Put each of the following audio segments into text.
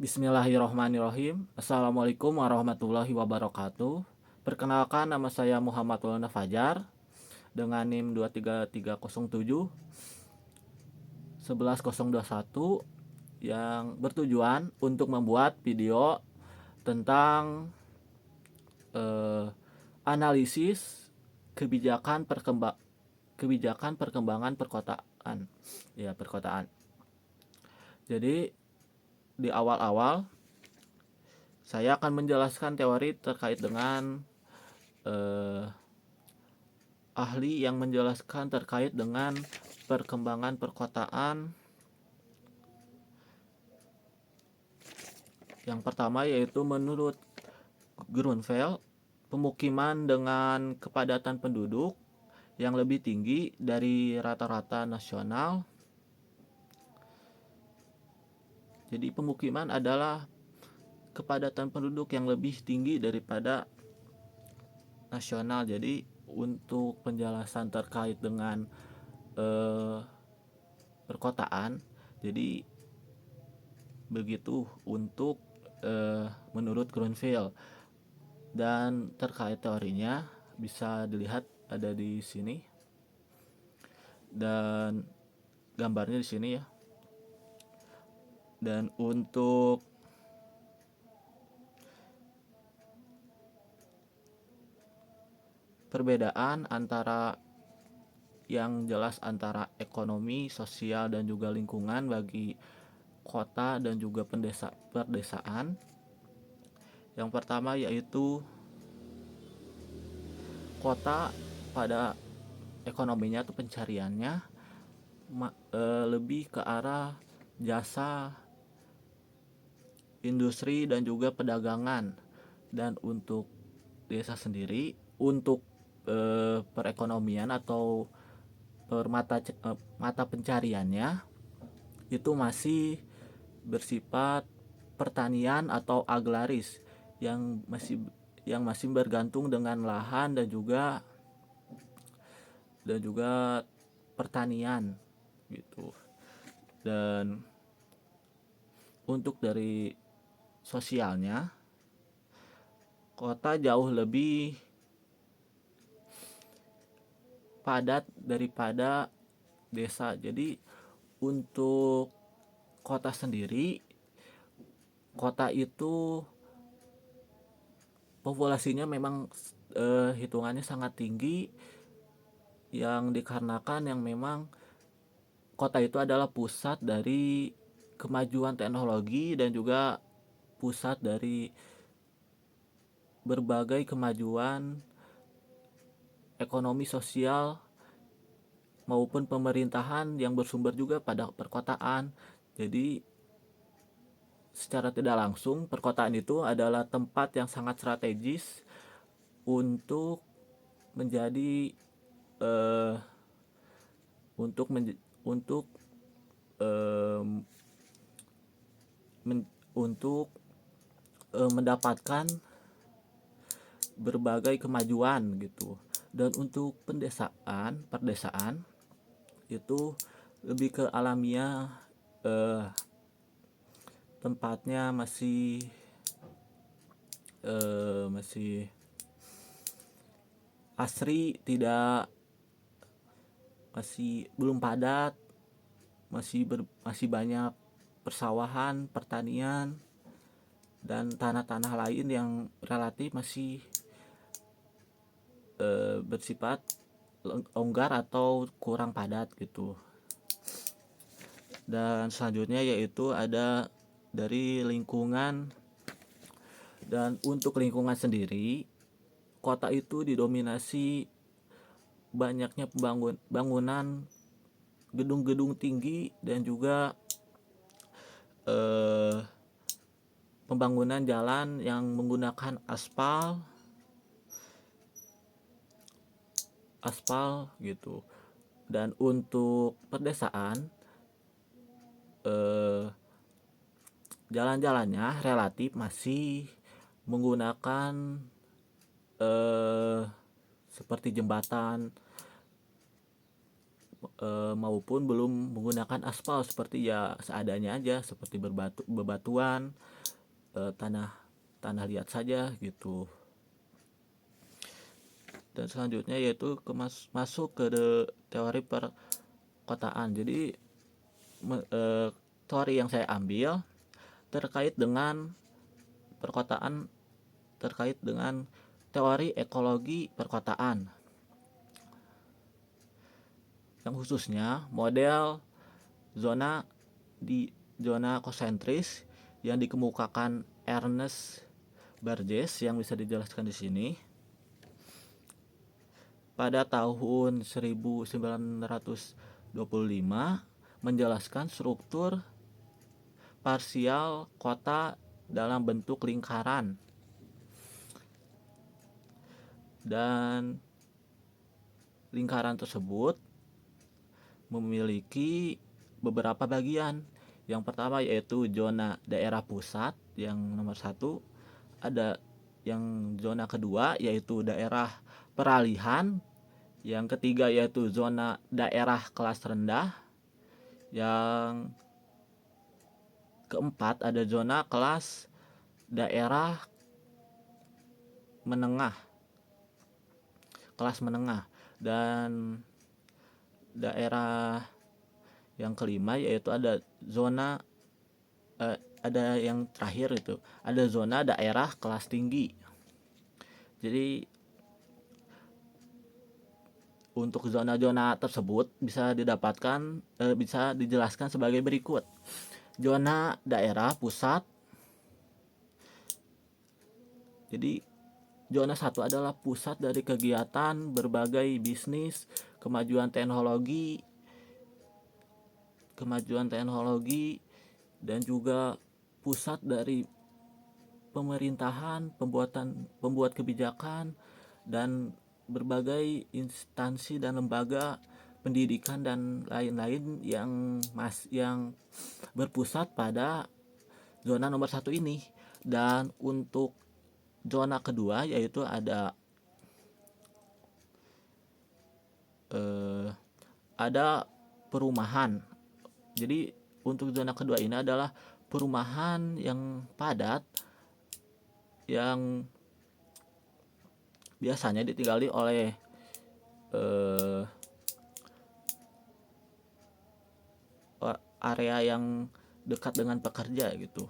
Bismillahirrahmanirrahim. Assalamualaikum warahmatullahi wabarakatuh. Perkenalkan, nama saya Muhammad Maulana Fajar dengan NIM 23307 11021 yang bertujuan untuk membuat video tentang eh, analisis kebijakan perkembangan perkotaan. Ya, perkotaan. Jadi di awal-awal saya akan menjelaskan teori terkait dengan eh, ahli yang menjelaskan terkait dengan perkembangan perkotaan. Yang pertama yaitu menurut Grunfeld, pemukiman dengan kepadatan penduduk yang lebih tinggi dari rata-rata nasional. Jadi pemukiman adalah kepadatan penduduk yang lebih tinggi daripada nasional. Jadi untuk penjelasan terkait dengan eh, perkotaan, jadi begitu untuk menurut Grunfeld. Dan terkait teorinya bisa dilihat ada di sini dan gambarnya di sini ya. Dan untuk perbedaan antara yang jelas antara ekonomi, sosial dan juga lingkungan bagi kota dan juga perdesaan. Yang pertama yaitu kota pada ekonominya atau pencariannya lebih ke arah jasa, industri dan juga perdagangan. Dan untuk desa sendiri, untuk perekonomian atau mata pencariannya itu masih bersifat pertanian atau agraris yang masih bergantung dengan lahan dan juga pertanian gitu. Dan untuk dari sosialnya, kota jauh lebih padat daripada desa. Jadi untuk kota sendiri, kota itu populasinya memang hitungannya sangat tinggi, yang dikarenakan yang memang kota itu adalah pusat dari kemajuan teknologi dan juga pusat dari berbagai kemajuan ekonomi, sosial maupun pemerintahan yang bersumber juga pada perkotaan. Jadi secara tidak langsung perkotaan itu adalah tempat yang sangat strategis untuk menjadi eh, untuk menj- untuk em, men- untuk mendapatkan berbagai kemajuan gitu. Dan untuk perdesaan itu lebih ke alamiah, eh, tempatnya masih asri, tidak masih belum padat, masih banyak persawahan, pertanian dan tanah-tanah lain yang relatif masih bersifat longgar atau kurang padat gitu. Dan selanjutnya yaitu ada dari lingkungan. Dan untuk lingkungan sendiri, kota itu didominasi banyaknya bangunan gedung-gedung tinggi dan juga eh, pembangunan jalan yang menggunakan aspal gitu. Dan untuk perdesaan, eh, jalan-jalannya relatif masih menggunakan seperti jembatan maupun belum menggunakan aspal, seperti ya seadanya aja, seperti bebatuan, tanah liat saja gitu. Dan selanjutnya yaitu masuk ke teori perkotaan. Jadi teori yang saya ambil terkait dengan perkotaan, terkait dengan teori ekologi perkotaan, yang khususnya model zona konsentris yang dikemukakan Ernest Burgess, yang bisa dijelaskan di sini pada tahun 1925, menjelaskan struktur parsial kota dalam bentuk lingkaran, dan lingkaran tersebut memiliki beberapa bagian. Yang pertama yaitu zona daerah pusat, yang nomor 1. Ada yang zona kedua yaitu daerah peralihan. Yang ketiga yaitu zona daerah kelas rendah. Yang keempat ada zona kelas daerah menengah, kelas menengah. Dan daerah yang kelima yaitu ada zona ada yang terakhir itu ada zona daerah kelas tinggi. Jadi untuk zona-zona tersebut bisa dijelaskan sebagai berikut. Zona daerah pusat. Jadi zona 1 adalah pusat dari kegiatan berbagai bisnis, kemajuan teknologi, dan juga pusat dari pemerintahan, pembuat kebijakan, dan berbagai instansi dan lembaga pendidikan dan lain-lain yang berpusat pada zona nomor 1 ini. Dan untuk zona kedua yaitu ada perumahan. Jadi untuk zona kedua ini adalah perumahan yang padat, yang biasanya ditinggali oleh area yang dekat dengan pekerja gitu.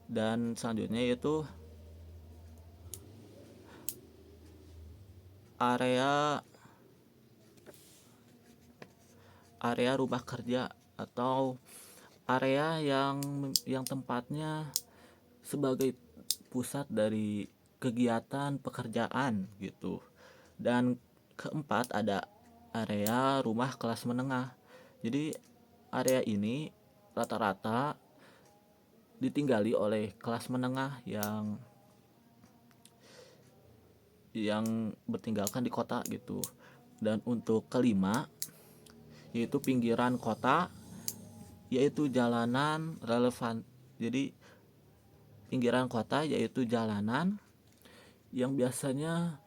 Dan selanjutnya yaitu area rumah kerja, atau area yang tempatnya sebagai pusat dari kegiatan pekerjaan gitu. Dan keempat ada area rumah kelas menengah. Jadi area ini rata-rata ditinggali oleh kelas menengah yang bertinggalkan di kota gitu. Dan untuk kelima yaitu pinggiran kota, yaitu jalanan relevan. Jadi pinggiran kota yaitu jalanan yang biasanya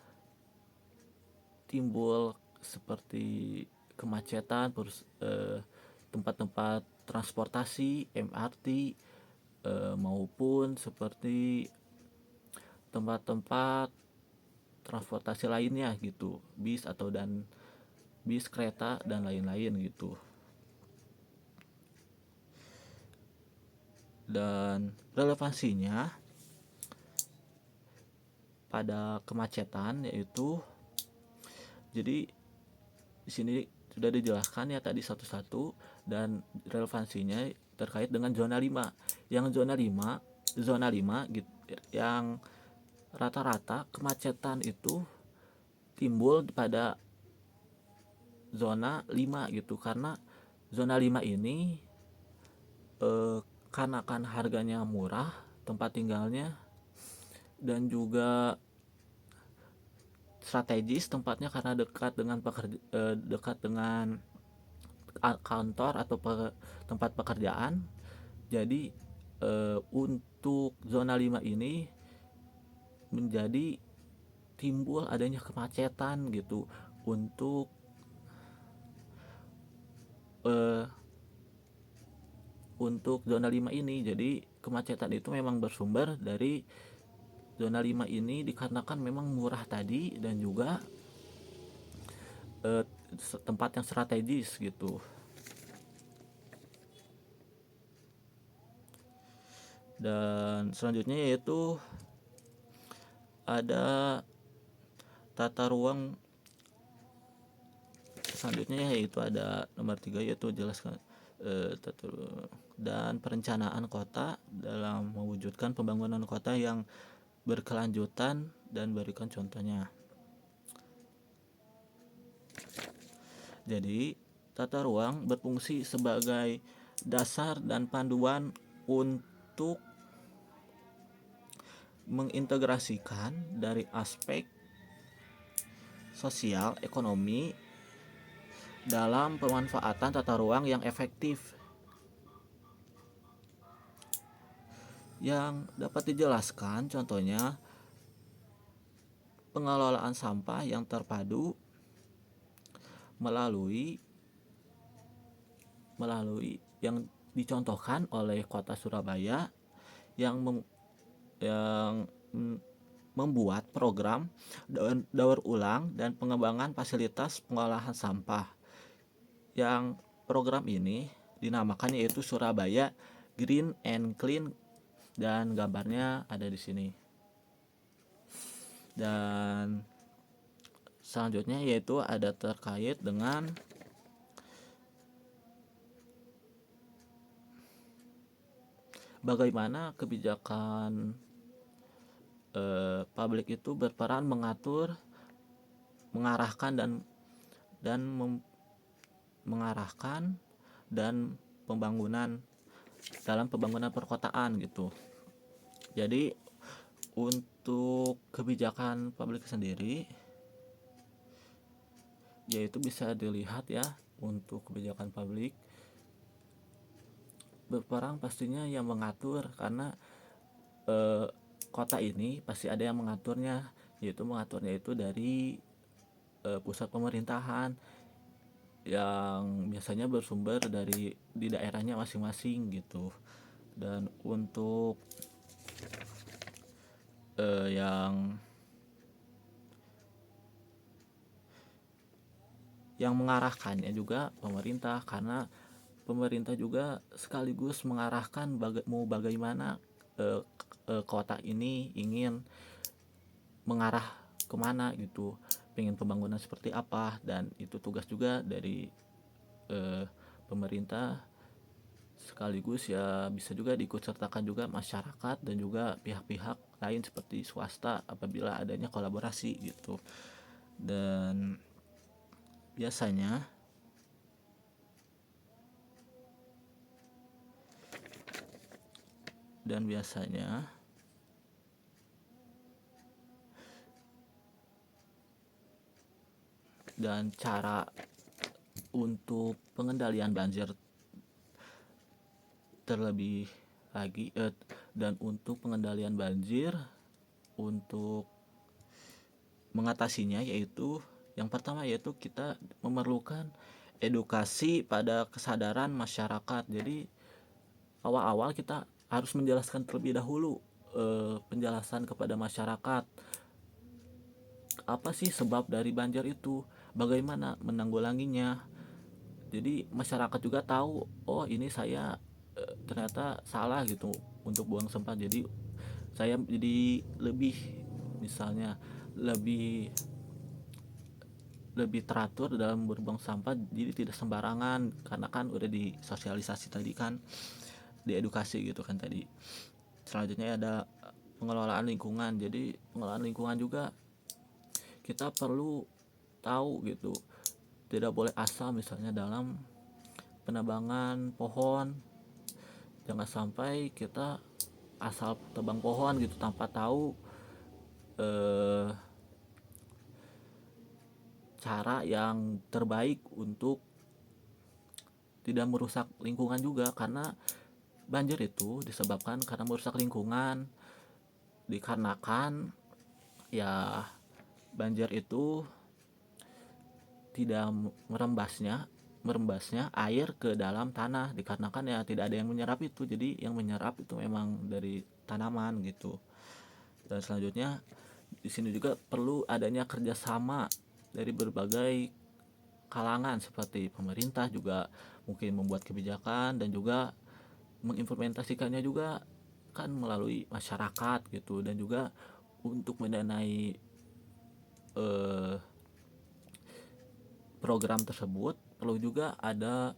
timbul seperti kemacetan, tempat-tempat transportasi MRT, maupun seperti tempat-tempat transportasi lainnya gitu, bis kereta dan lain-lain gitu. Dan relevansinya pada kemacetan yaitu, jadi di sini sudah dijelaskan ya tadi satu-satu, dan relevansinya terkait dengan zona 5. Yang zona 5 gitu, yang rata-rata kemacetan itu timbul pada zona 5 gitu, karena zona 5 ini karena kan harganya murah tempat tinggalnya, dan juga strategis tempatnya karena dekat dengan kantor atau tempat pekerjaan. Jadi untuk zona 5 ini menjadi timbul adanya kemacetan gitu untuk eh, untuk zona 5 ini. Jadi kemacetan itu memang bersumber dari zona 5 ini dikarenakan memang murah tadi dan juga eh, tempat yang strategis gitu. Dan selanjutnya yaitu ada tata ruang. Selanjutnya yaitu ada nomor 3 yaitu jelaskan tata ruang dan perencanaan kota dalam mewujudkan pembangunan kota yang berkelanjutan dan berikan contohnya. Jadi tata ruang berfungsi sebagai dasar dan panduan untuk mengintegrasikan dari aspek sosial, ekonomi dalam pemanfaatan tata ruang yang efektif. Yang dapat dijelaskan contohnya pengelolaan sampah yang terpadu melalui yang dicontohkan oleh Kota Surabaya yang membuat program daur ulang dan pengembangan fasilitas pengolahan sampah. Yang program ini dinamakan yaitu Surabaya Green and Clean dan gambarnya ada di sini. Dan selanjutnya yaitu ada terkait dengan bagaimana kebijakan publik itu berperan mengatur, mengarahkan dan pembangunan dalam pembangunan perkotaan gitu. Jadi untuk kebijakan publik sendiri yaitu bisa dilihat ya, untuk kebijakan publik berperan pastinya yang mengatur karena kota ini pasti ada yang mengaturnya, yaitu mengaturnya itu dari pusat pemerintahan yang biasanya bersumber dari di daerahnya masing-masing gitu. Dan untuk yang mengarahkannya juga pemerintah, karena pemerintah juga sekaligus mengarahkan mau bagaimana kota ini ingin mengarah kemana gitu, pengen pembangunan seperti apa, dan itu tugas juga dari pemerintah, sekaligus ya bisa juga diikut sertakan juga masyarakat dan juga pihak-pihak lain seperti swasta apabila adanya kolaborasi gitu. Dan biasanya dan cara untuk pengendalian banjir terlebih lagi dan untuk pengendalian banjir untuk mengatasinya yaitu yang pertama yaitu kita memerlukan edukasi pada kesadaran masyarakat. Jadi awal-awal kita harus menjelaskan terlebih dahulu, penjelasan kepada masyarakat apa sih sebab dari banjir itu, bagaimana menanggulanginya. Jadi masyarakat juga tahu, oh ini saya ternyata salah gitu untuk buang sampah, jadi saya jadi lebih, misalnya lebih teratur dalam berbuang sampah, jadi tidak sembarangan karena kan udah disosialisasi tadi kan, diedukasi gitu kan tadi. Selanjutnya ada pengelolaan lingkungan. Jadi pengelolaan lingkungan juga kita perlu tahu gitu, tidak boleh asal misalnya dalam penebangan pohon, jangan sampai kita asal tebang pohon gitu tanpa tahu cara yang terbaik untuk tidak merusak lingkungan juga, karena banjir itu disebabkan karena merusak lingkungan dikarenakan ya banjir itu tidak merembasnya air ke dalam tanah, dikarenakan ya tidak ada yang menyerap itu. Jadi yang menyerap itu memang dari tanaman gitu. Dan selanjutnya di sini juga perlu adanya kerjasama dari berbagai kalangan, seperti pemerintah juga mungkin membuat kebijakan dan juga mengimplementasikannya juga kan melalui masyarakat gitu. Dan juga untuk mendanai eh, program tersebut perlu juga ada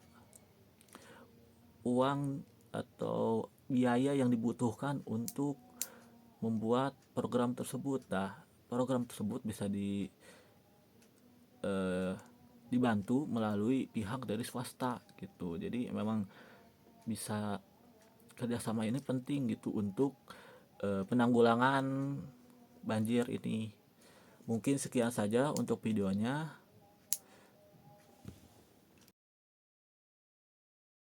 uang atau biaya yang dibutuhkan untuk membuat program tersebut. Nah, program tersebut bisa eh, dibantu melalui pihak dari swasta gitu. Jadi memang bisa kerjasama ini penting gitu untuk penanggulangan banjir ini. Mungkin sekian saja untuk videonya.